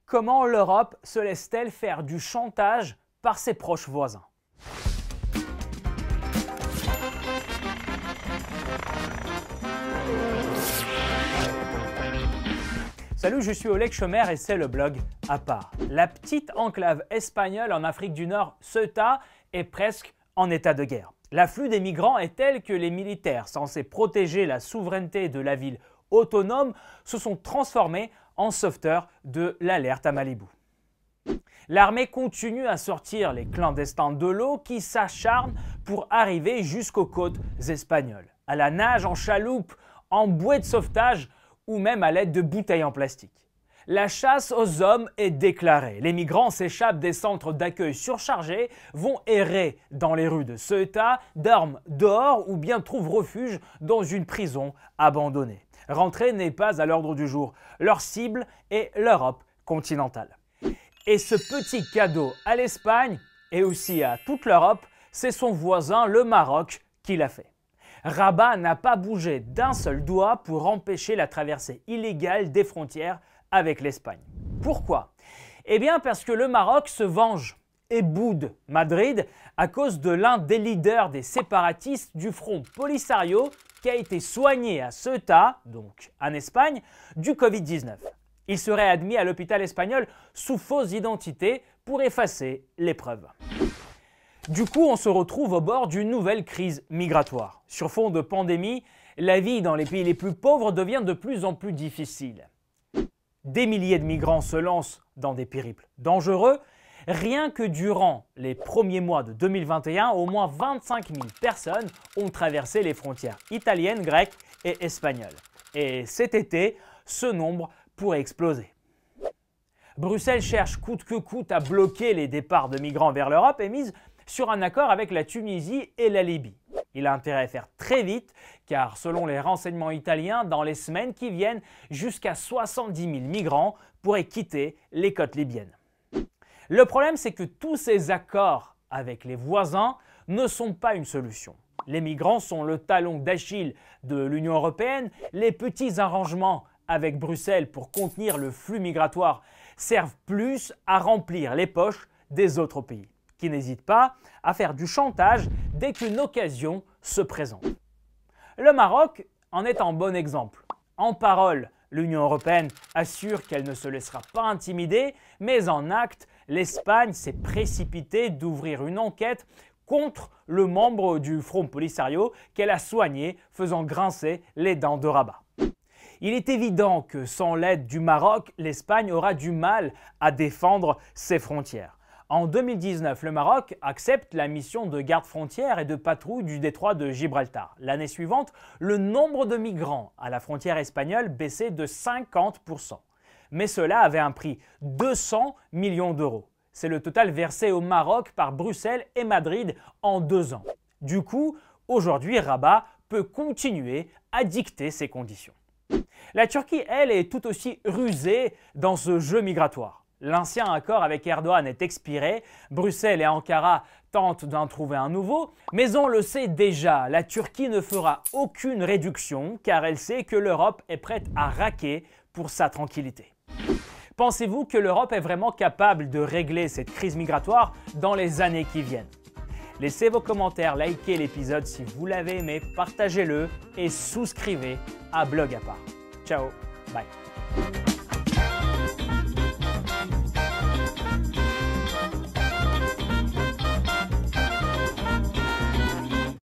Comment l'Europe se laisse-t-elle faire du chantage par ses proches voisins? Salut, je suis Oleg Schomer et c'est le blog à part. La petite enclave espagnole en Afrique du Nord, Ceuta, est presque en état de guerre. L'afflux des migrants est tel que les militaires censés protéger la souveraineté de la ville autonome se sont transformés en sauveteurs de l'alerte à Malibu. L'armée continue à sortir les clandestins de l'eau qui s'acharnent pour arriver jusqu'aux côtes espagnoles, à la nage, en chaloupe, en bouée de sauvetage ou même à l'aide de bouteilles en plastique. La chasse aux hommes est déclarée. Les migrants s'échappent des centres d'accueil surchargés, vont errer dans les rues de Ceuta, dorment dehors ou bien trouvent refuge dans une prison abandonnée. Rentrer n'est pas à l'ordre du jour. Leur cible est l'Europe continentale. Et ce petit cadeau à l'Espagne et aussi à toute l'Europe, c'est son voisin le Maroc qui l'a fait. Rabat n'a pas bougé d'un seul doigt pour empêcher la traversée illégale des frontières avec l'Espagne. Pourquoi? Eh bien parce que le Maroc se venge et boude Madrid à cause de l'un des leaders des séparatistes du Front Polisario qui a été soigné à Ceuta, donc en Espagne, du Covid-19. Il serait admis à l'hôpital espagnol sous fausse identité pour effacer les preuves. Du coup, on se retrouve au bord d'une nouvelle crise migratoire. Sur fond de pandémie, la vie dans les pays les plus pauvres devient de plus en plus difficile. Des milliers de migrants se lancent dans des périples dangereux. Rien que durant les premiers mois de 2021, au moins 25 000 personnes ont traversé les frontières italiennes, grecques et espagnoles. Et cet été, ce nombre pourrait exploser. Bruxelles cherche coûte que coûte à bloquer les départs de migrants vers l'Europe et mise sur un accord avec la Tunisie et la Libye. Il a intérêt à faire très vite car selon les renseignements italiens, dans les semaines qui viennent, jusqu'à 70 000 migrants pourraient quitter les côtes libyennes. Le problème, c'est que tous ces accords avec les voisins ne sont pas une solution. Les migrants sont le talon d'Achille de l'Union européenne. Les petits arrangements avec Bruxelles pour contenir le flux migratoire servent plus à remplir les poches des autres pays, qui n'hésitent pas à faire du chantage dès qu'une occasion se présente. Le Maroc en est un bon exemple. En parole, l'Union européenne assure qu'elle ne se laissera pas intimider, mais en acte, l'Espagne s'est précipitée d'ouvrir une enquête contre le membre du Front Polisario qu'elle a soigné, faisant grincer les dents de Rabat. Il est évident que sans l'aide du Maroc, l'Espagne aura du mal à défendre ses frontières. En 2019, le Maroc accepte la mission de garde-frontière et de patrouille du détroit de Gibraltar. L'année suivante, le nombre de migrants à la frontière espagnole baissait de 50%. Mais cela avait un prix, 200 millions d'euros. C'est le total versé au Maroc par Bruxelles et Madrid en 2 ans. Du coup, aujourd'hui, Rabat peut continuer à dicter ses conditions. La Turquie, elle, est tout aussi rusée dans ce jeu migratoire. L'ancien accord avec Erdogan est expiré, Bruxelles et Ankara tentent d'en trouver un nouveau, mais on le sait déjà, la Turquie ne fera aucune réduction car elle sait que l'Europe est prête à raquer pour sa tranquillité. Pensez-vous que l'Europe est vraiment capable de régler cette crise migratoire dans les années qui viennent? Laissez vos commentaires, likez l'épisode si vous l'avez aimé, partagez-le et souscrivez à Blog à part. Ciao, bye.